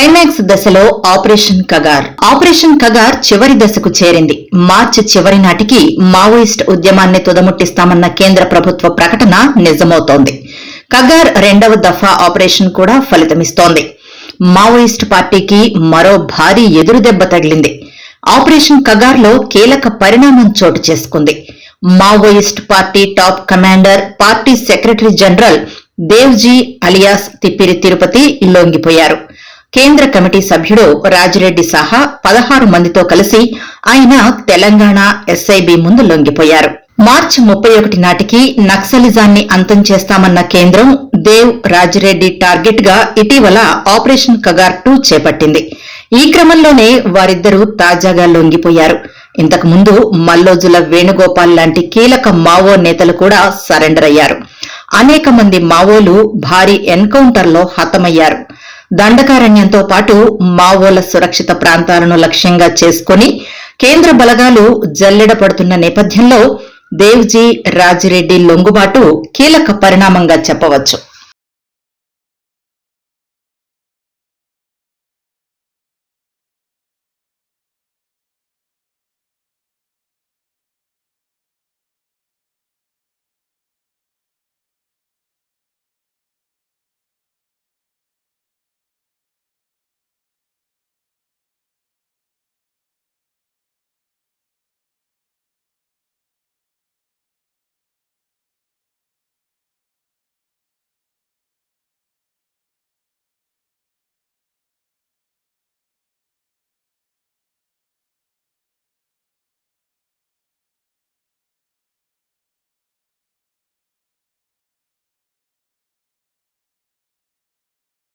Climax దశలో operation Kagar చివరి దశకు చేరింది. మార్చి చివరి నాటికి మావోయిస్ట్ ఉద్యమాన్ని తుదముట్టిస్తామన్న కేంద్ర ప్రభుత్వ ప్రకటన నిజమవుతోంది. కగార్ రెండవ దఫా ఆపరేషన్ కూడా ఫలితమిస్తోంది. మావోయిస్ట్ పార్టీకి మరో భారీ ఎదురుదెబ్బ తగిలింది. ఆపరేషన్ కగార్లో కీలక పరిణామం చోటు చేసుకుంది. Maoist party top commander, party secretary general Devji alias Tippiri Tirupati లొంగిపోయారు. కేంద్ర కమిటీ సభ్యుడు రాజిరెడ్డి సహా 16 మందితో కలిసి ఆయన తెలంగాణ ఎస్ఐబి ముందు లొంగిపోయారు. మార్చి 31 నాటికి నక్సలిజాన్ని అంతం చేస్తామన్న కేంద్రం దేవ్, రాజిరెడ్డి టార్గెట్ గా ఇటీవల ఆపరేషన్ కగార్ 2 చేపట్టింది. ఈ క్రమంలోనే వారిద్దరూ తాజాగా లొంగిపోయారు. ఇంతకు ముందు మల్లోజుల వేణుగోపాల్ లాంటి కీలక మావో నేతలు కూడా సరెండర్ అయ్యారు. అనేక మంది మావోలు భారీ ఎన్కౌంటర్లో హతమయ్యారు. దండకారణ్యంతో పాటు మావోల సురక్షిత ప్రాంతాలను లక్ష్యంగా చేసుకుని కేంద్ర బలగాలు జల్లెడ పడుతున్న నేపథ్యంలో దేవ్జీ, రాజిరెడ్డి లొంగుబాటు కీలక పరిణామంగా చెప్పవచ్చు.